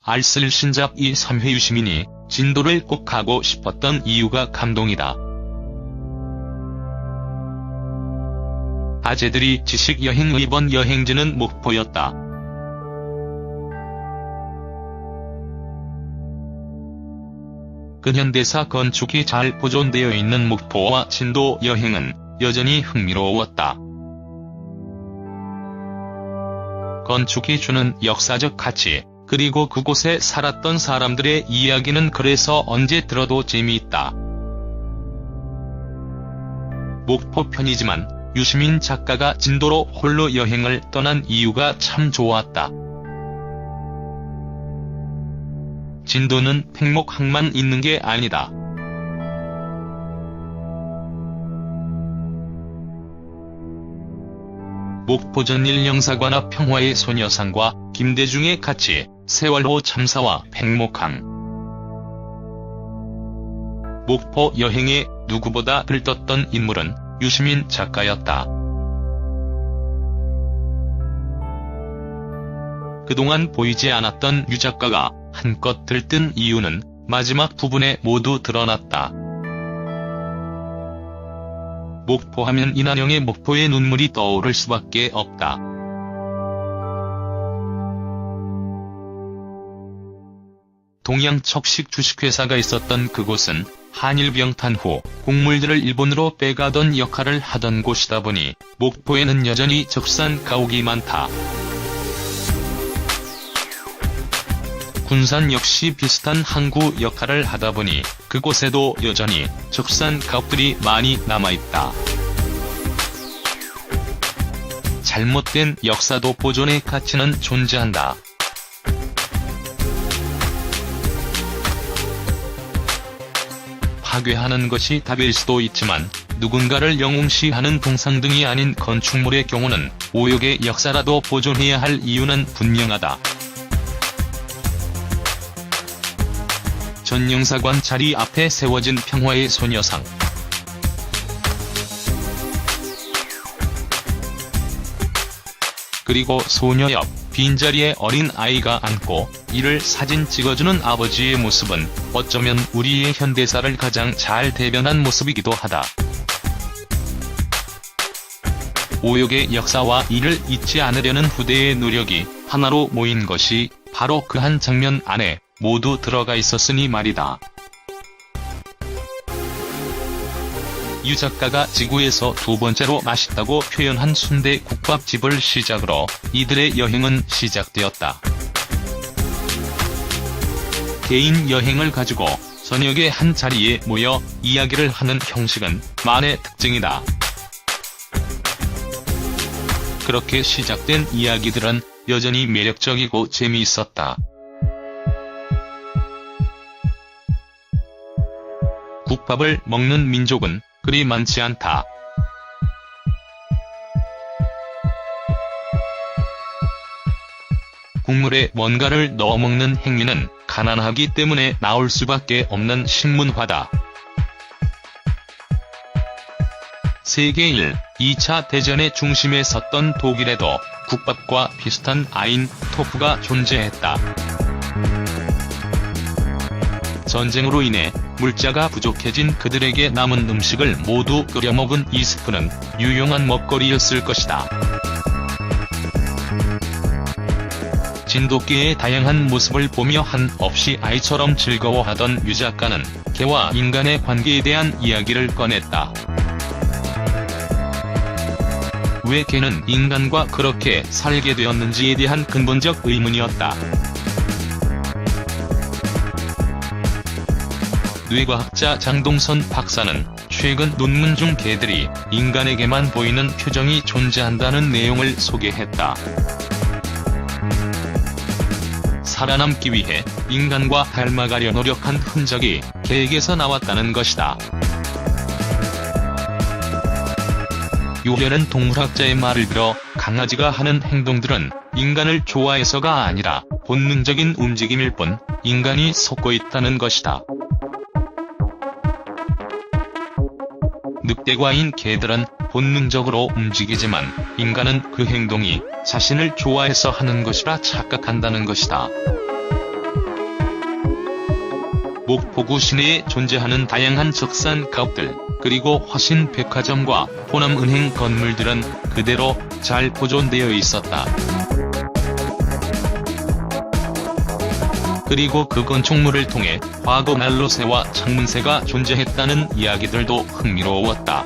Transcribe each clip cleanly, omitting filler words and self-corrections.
알쓸 신잡 이 3회 유시민이 진도를 꼭 가고 싶었던 이유가 감동이다. 아재들이 지식여행 이번 여행지는 목포였다. 근현대사 건축이 잘 보존되어 있는 목포와 진도 여행은 여전히 흥미로웠다. 건축이 주는 역사적 가치, 그리고 그곳에 살았던 사람들의 이야기는 그래서 언제 들어도 재미있다. 목포 편이지만 유시민 작가가 진도로 홀로 여행을 떠난 이유가 참 좋았다. 진도는 팽목항만 있는 게 아니다. 목포 전일영사관 앞 평화의 소녀상과 김대중의 가치, 세월호 참사와 팽목항. 목포 여행에 누구보다 들떴던 인물은 유시민 작가였다. 그동안 보이지 않았던 유 작가가 한껏 들뜬 이유는 마지막 부분에 모두 드러났다. 목포하면 이난영의 목포의 눈물이 떠오를 수밖에 없다. 동양척식 주식회사가 있었던 그곳은 한일병탄 후 곡물들을 일본으로 빼가던 역할을 하던 곳이다 보니 목포에는 여전히 적산 가옥이 많다. 군산 역시 비슷한 항구 역할을 하다 보니 그곳에도 여전히 적산 가옥들이 많이 남아있다. 잘못된 역사도 보존의 가치는 존재한다. 파괴하는 것이 답일 수도 있지만 누군가를 영웅시하는 동상등이 아닌 건축물의 경우는 오역의 역사라도 보존해야 할 이유는 분명하다. 전영사관 자리 앞에 세워진 평화의 소녀상. 그리고 소녀 옆 빈자리에 어린 아이가 앉고 이를 사진 찍어주는 아버지의 모습은 어쩌면 우리의 현대사를 가장 잘 대변한 모습이기도 하다. 오역의 역사와 이를 잊지 않으려는 후대의 노력이 하나로 모인 것이 바로 그 한 장면 안에 모두 들어가 있었으니 말이다. 유 작가가 지구에서 두 번째로 맛있다고 표현한 순대국밥집을 시작으로 이들의 여행은 시작되었다. 개인 여행을 가지고 저녁에 한 자리에 모여 이야기를 하는 형식은 만의 특징이다. 그렇게 시작된 이야기들은 여전히 매력적이고 재미있었다. 국밥을 먹는 민족은 그리 많지 않다. 국물에 뭔가를 넣어 먹는 행위는 가난하기 때문에 나올 수밖에 없는 식문화다. 세계 1, 2차 대전의 중심에 섰던 독일에도 국밥과 비슷한 아인토프가 존재했다. 전쟁으로 인해 물자가 부족해진 그들에게 남은 음식을 모두 끓여먹은 이 스프는 유용한 먹거리였을 것이다. 진돗개의 다양한 모습을 보며 한없이 아이처럼 즐거워하던 유 작가는 개와 인간의 관계에 대한 이야기를 꺼냈다. 왜 개는 인간과 그렇게 살게 되었는지에 대한 근본적 의문이었다. 뇌과학자 장동선 박사는 최근 논문 중 개들이 인간에게만 보이는 표정이 존재한다는 내용을 소개했다. 살아남기 위해 인간과 닮아가려 노력한 흔적이 개에게서 나왔다는 것이다. 유해는 동물학자의 말을 들어 강아지가 하는 행동들은 인간을 좋아해서가 아니라 본능적인 움직임일 뿐 인간이 속고 있다는 것이다. 늑대과인 개들은 본능적으로 움직이지만 인간은 그 행동이 자신을 좋아해서 하는 것이라 착각한다는 것이다. 목포구 시내에 존재하는 다양한 적산 가옥들, 그리고 화신백화점과 호남은행 건물들은 그대로 잘 보존되어 있었다. 그리고 그 건축물을 통해 과거 난로새와 창문새가 존재했다는 이야기들도 흥미로웠다.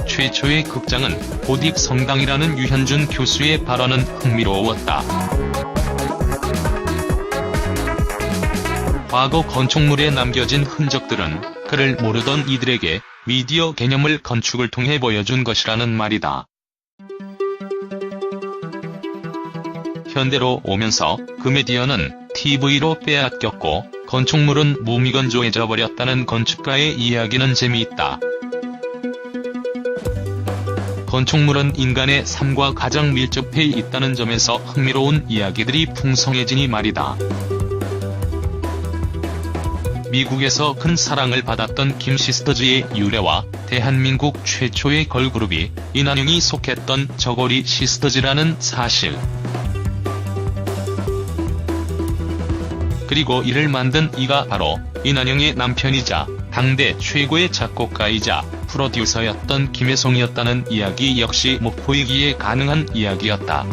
최초의 극장은 보딕성당이라는 유현준 교수의 발언은 흥미로웠다. 과거 건축물에 남겨진 흔적들은 그를 모르던 이들에게 미디어 개념을 건축을 통해 보여준 것이라는 말이다. 현대로 오면서 그 미디어는 TV로 빼앗겼고 건축물은 무미건조해져 버렸다는 건축가의 이야기는 재미있다. 건축물은 인간의 삶과 가장 밀접해 있다는 점에서 흥미로운 이야기들이 풍성해지니 말이다. 미국에서 큰 사랑을 받았던 김 시스터즈의 유래와 대한민국 최초의 걸그룹이 이난영이 속했던 저고리 시스터즈라는 사실. 그리고 이를 만든 이가 바로 이난영의 남편이자 당대 최고의 작곡가이자 프로듀서였던 김혜송이었다는 이야기 역시 목포이기에 가능한 이야기였다.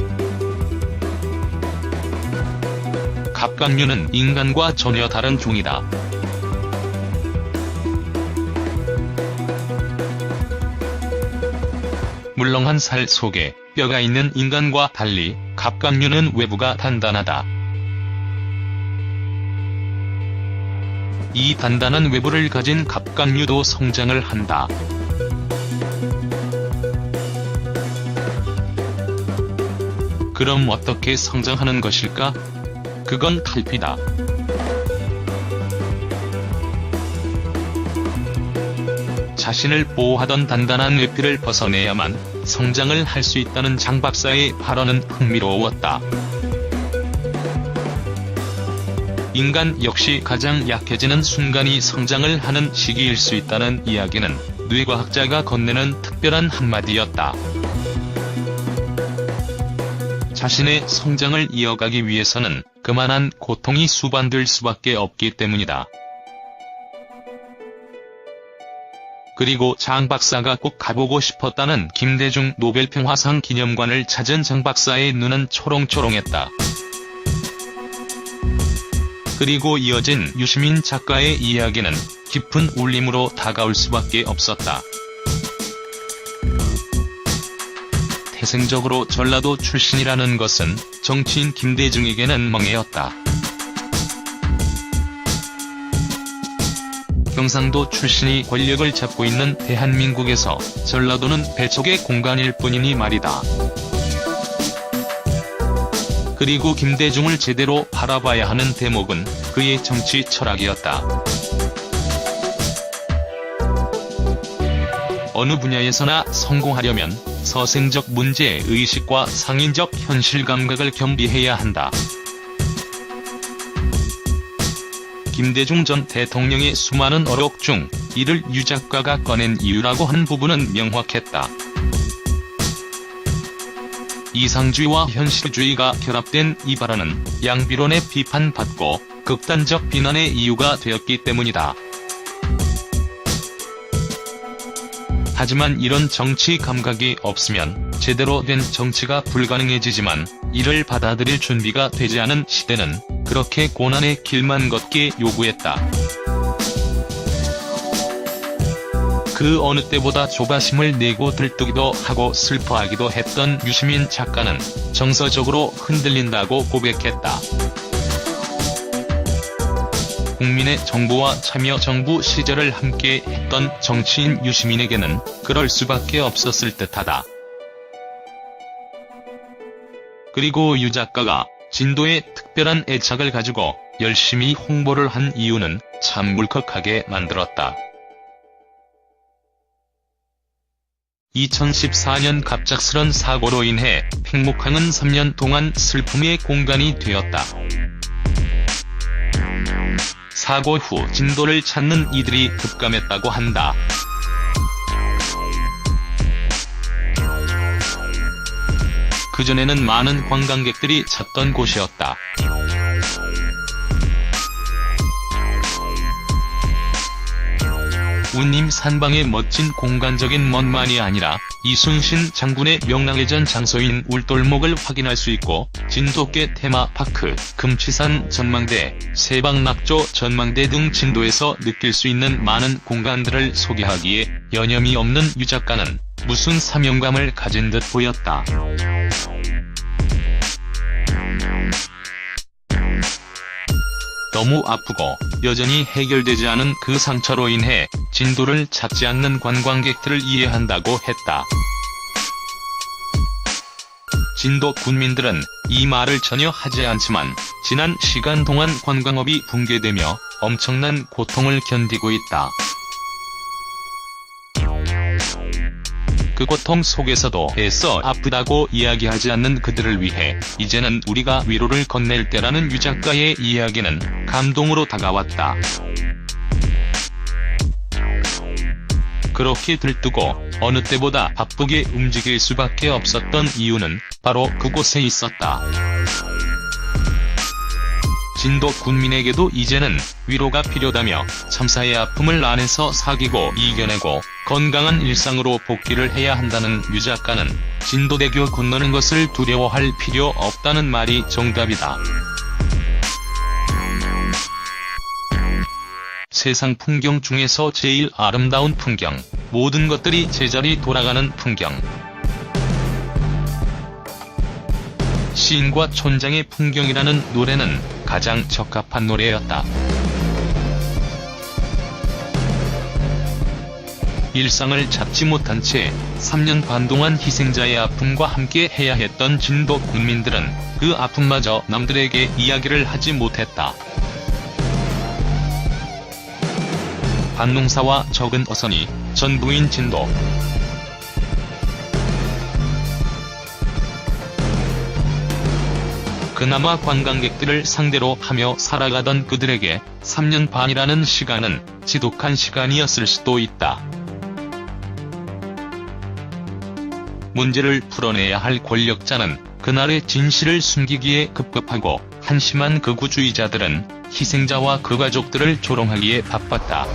갑각류는 인간과 전혀 다른 종이다. 물렁한 살 속에 뼈가 있는 인간과 달리 갑각류는 외부가 단단하다. 이 단단한 외부를 가진 갑각류도 성장을 한다. 그럼 어떻게 성장하는 것일까? 그건 탈피다. 자신을 보호하던 단단한 외피를 벗어내야만 성장을 할 수 있다는 장 박사의 발언은 흥미로웠다. 인간 역시 가장 약해지는 순간이 성장을 하는 시기일 수 있다는 이야기는 뇌과학자가 건네는 특별한 한마디였다. 자신의 성장을 이어가기 위해서는 그만한 고통이 수반될 수밖에 없기 때문이다. 그리고 장 박사가 꼭 가보고 싶었다는 김대중 노벨평화상 기념관을 찾은 장 박사의 눈은 초롱초롱했다. 그리고 이어진 유시민 작가의 이야기는 깊은 울림으로 다가올 수밖에 없었다. 태생적으로 전라도 출신이라는 것은 정치인 김대중에게는 멍해였다. 경상도 출신이 권력을 잡고 있는 대한민국에서 전라도는 배척의 공간일 뿐이니 말이다. 그리고 김대중을 제대로 바라봐야 하는 대목은 그의 정치 철학이었다. 어느 분야에서나 성공하려면 서생적 문제의식과 상인적 현실 감각을 겸비해야 한다. 김대중 전 대통령의 수많은 어록 중 이를 유 작가가 꺼낸 이유라고 한 부분은 명확했다. 이상주의와 현실주의가 결합된 이 발언은 양비론에 비판받고 극단적 비난의 이유가 되었기 때문이다. 하지만 이런 정치 감각이 없으면 제대로 된 정치가 불가능해지지만 이를 받아들일 준비가 되지 않은 시대는 그렇게 고난의 길만 걷게 요구했다. 그 어느 때보다 조바심을 내고 들뜨기도 하고 슬퍼하기도 했던 유시민 작가는 정서적으로 흔들린다고 고백했다. 국민의 정보와 참여정부 시절을 함께 했던 정치인 유시민에게는 그럴 수밖에 없었을 듯하다. 그리고 유 작가가 진도에 특별한 애착을 가지고 열심히 홍보를 한 이유는 참 울컥하게 만들었다. 2014년 갑작스런 사고로 인해 팽목항은 3년 동안 슬픔의 공간이 되었다. 사고 후 진도를 찾는 이들이 급감했다고 한다. 그전에는 많은 관광객들이 찾던 곳이었다. 운임 산방의 멋진 공간적인 멋만이 아니라 이순신 장군의 명랑해전 장소인 울돌목을 확인할 수 있고 진돗개 테마파크, 금치산 전망대, 세방낙조 전망대 등 진도에서 느낄 수 있는 많은 공간들을 소개하기에 여념이 없는 유 작가는 무슨 사명감을 가진 듯 보였다. 너무 아프고 여전히 해결되지 않은 그 상처로 인해 진도를 찾지 않는 관광객들을 이해한다고 했다. 진도 군민들은 이 말을 전혀 하지 않지만 지난 시간 동안 관광업이 붕괴되며 엄청난 고통을 견디고 있다. 그 고통 속에서도 애써 아프다고 이야기하지 않는 그들을 위해 이제는 우리가 위로를 건넬 때라는 유 작가의 이야기는 감동으로 다가왔다. 그렇게 들뜨고 어느 때보다 바쁘게 움직일 수밖에 없었던 이유는 바로 그곳에 있었다. 진도 군민에게도 이제는 위로가 필요하다며 참사의 아픔을 안에서 사귀고 이겨내고 건강한 일상으로 복귀를 해야 한다는 유 작가는 진도대교 건너는 것을 두려워할 필요 없다는 말이 정답이다. 세상 풍경 중에서 제일 아름다운 풍경, 모든 것들이 제자리 돌아가는 풍경. 시인과 촌장의 풍경이라는 노래는 가장 적합한 노래였다. 일상을 잡지 못한 채 3년 반 동안 희생자의 아픔과 함께 해야 했던 진도 군민들은 그 아픔마저 남들에게 이야기를 하지 못했다. 밭농사와 적은 어선이 전부인 진도. 그나마 관광객들을 상대로 하며 살아가던 그들에게 3년 반이라는 시간은 지독한 시간이었을 수도 있다. 문제를 풀어내야 할 권력자는 그날의 진실을 숨기기에 급급하고 한심한 극우주의자들은 희생자와 그 가족들을 조롱하기에 바빴다.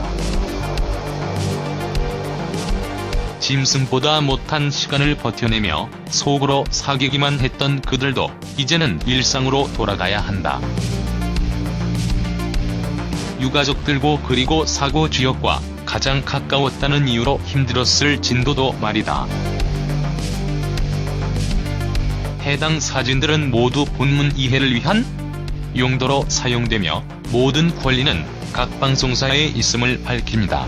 짐승보다 못한 시간을 버텨내며 속으로 사귀기만 했던 그들도 이제는 일상으로 돌아가야 한다. 유가족들고 그리고 사고 지역과 가장 가까웠다는 이유로 힘들었을 진도도 말이다. 해당 사진들은 모두 본문 이해를 위한 용도로 사용되며 모든 권리는 각 방송사에 있음을 밝힙니다.